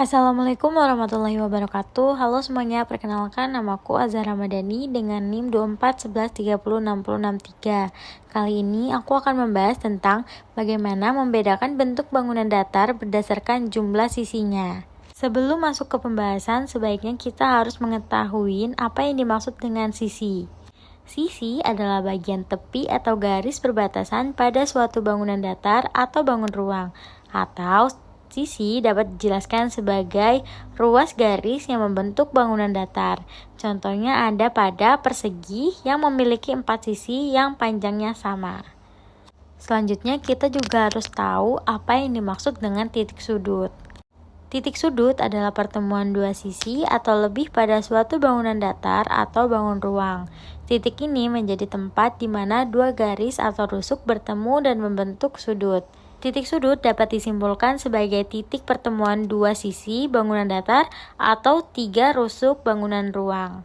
Assalamualaikum warahmatullahi wabarakatuh. Halo semuanya, perkenalkan namaku Azhar Ramadhani dengan NIM 2411306063. Kali ini aku akan membahas tentang bagaimana membedakan bentuk bangunan datar berdasarkan jumlah sisinya. Sebelum masuk ke pembahasan, sebaiknya kita harus mengetahui apa yang dimaksud dengan sisi. Sisi adalah bagian tepi atau garis perbatasan pada suatu bangunan datar atau bangun ruang, atau sisi dapat dijelaskan sebagai ruas garis yang membentuk bangunan datar. Contohnya ada pada persegi yang memiliki 4 sisi yang panjangnya sama. Selanjutnya kita juga harus tahu apa yang dimaksud dengan titik sudut. Titik sudut adalah pertemuan dua sisi atau lebih pada suatu bangunan datar atau bangun ruang. Titik ini menjadi tempat di mana dua garis atau rusuk bertemu dan membentuk sudut. Titik sudut dapat disimpulkan sebagai titik pertemuan dua sisi bangunan datar atau 3 rusuk bangunan ruang.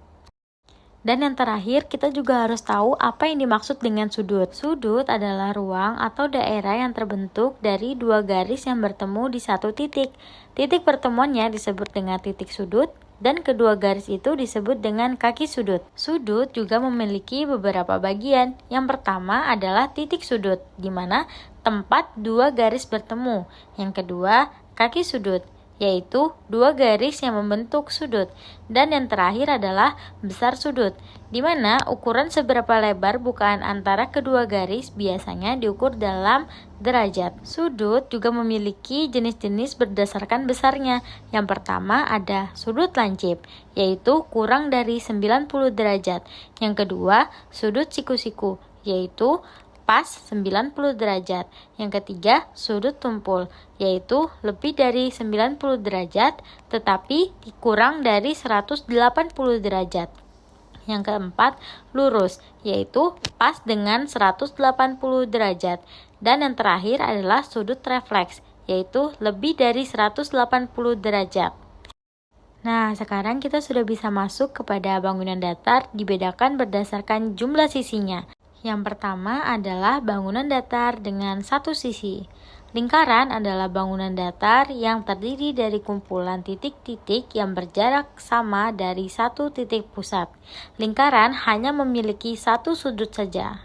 Dan yang terakhir, kita juga harus tahu apa yang dimaksud dengan sudut. Sudut adalah ruang atau daerah yang terbentuk dari dua garis yang bertemu di satu titik. Titik pertemuannya disebut dengan titik sudut, dan kedua garis itu disebut dengan kaki sudut. Sudut juga memiliki beberapa bagian. Yang pertama adalah titik sudut, di mana tempat dua garis bertemu. Yang kedua, kaki sudut, yaitu dua garis yang membentuk sudut. Dan yang terakhir adalah besar sudut, di mana ukuran seberapa lebar bukaan antara kedua garis biasanya diukur dalam derajat. Sudut juga memiliki jenis-jenis berdasarkan besarnya. Yang pertama ada sudut lancip, yaitu kurang dari 90 derajat. Yang kedua, sudut siku-siku, yaitu pas 90 derajat. Yang ketiga, sudut tumpul, yaitu lebih dari 90 derajat tetapi kurang dari 180 derajat. Yang keempat, lurus, yaitu pas dengan 180 derajat. Dan yang terakhir adalah sudut refleks, yaitu lebih dari 180 derajat. Nah, sekarang kita sudah bisa masuk kepada bangunan datar dibedakan berdasarkan jumlah sisinya. Yang pertama adalah bangunan datar dengan satu sisi. Lingkaran adalah bangunan datar yang terdiri dari kumpulan titik-titik yang berjarak sama dari satu titik pusat. Lingkaran hanya memiliki satu sudut saja.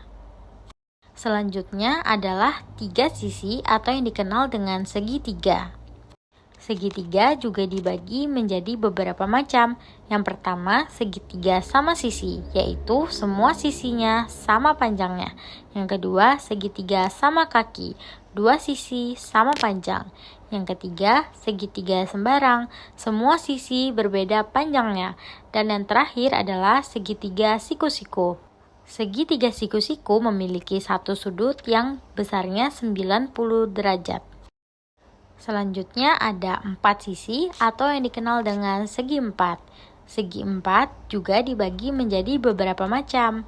Selanjutnya adalah 3 sisi atau yang dikenal dengan segitiga. Segitiga juga dibagi menjadi beberapa macam. Yang pertama, segitiga sama sisi, yaitu semua sisinya sama panjangnya. Yang kedua, segitiga sama kaki, 2 sisi sama panjang. Yang ketiga, segitiga sembarang, semua sisi berbeda panjangnya. Dan yang terakhir adalah segitiga siku-siku. Segitiga siku-siku memiliki satu sudut yang besarnya 90 derajat. Selanjutnya ada 4 sisi atau yang dikenal dengan segi 4. Segi 4 juga dibagi menjadi beberapa macam.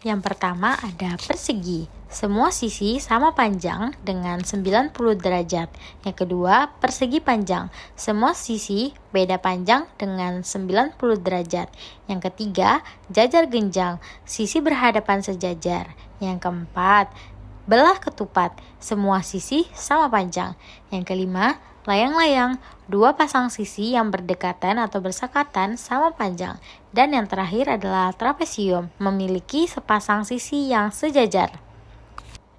Yang pertama ada persegi. Semua sisi sama panjang dengan 90 derajat. Yang kedua, persegi panjang. Semua sisi beda panjang dengan 90 derajat. Yang ketiga, jajar genjang. Sisi berhadapan sejajar. Yang keempat, belah ketupat, semua sisi sama panjang. Yang kelima, layang-layang, 2 pasang sisi yang berdekatan atau bersekatan sama panjang. Dan yang terakhir adalah trapesium, memiliki sepasang sisi yang sejajar.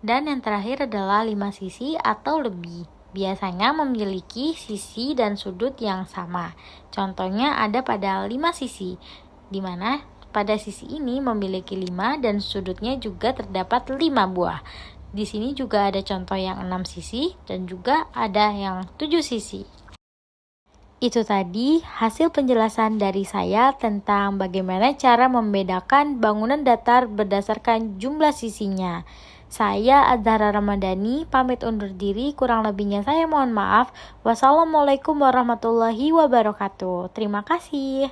Dan yang terakhir adalah 5 sisi atau lebih. Biasanya memiliki sisi dan sudut yang sama. Contohnya ada pada 5 sisi, di mana pada sisi ini memiliki 5 dan sudutnya juga terdapat 5 buah. Di sini juga ada contoh yang 6 sisi dan juga ada yang 7 sisi. Itu tadi hasil penjelasan dari saya tentang bagaimana cara membedakan bangunan datar berdasarkan jumlah sisinya. Saya Azhar Ramadhani pamit undur diri, kurang lebihnya saya mohon maaf. Wassalamualaikum warahmatullahi wabarakatuh. Terima kasih.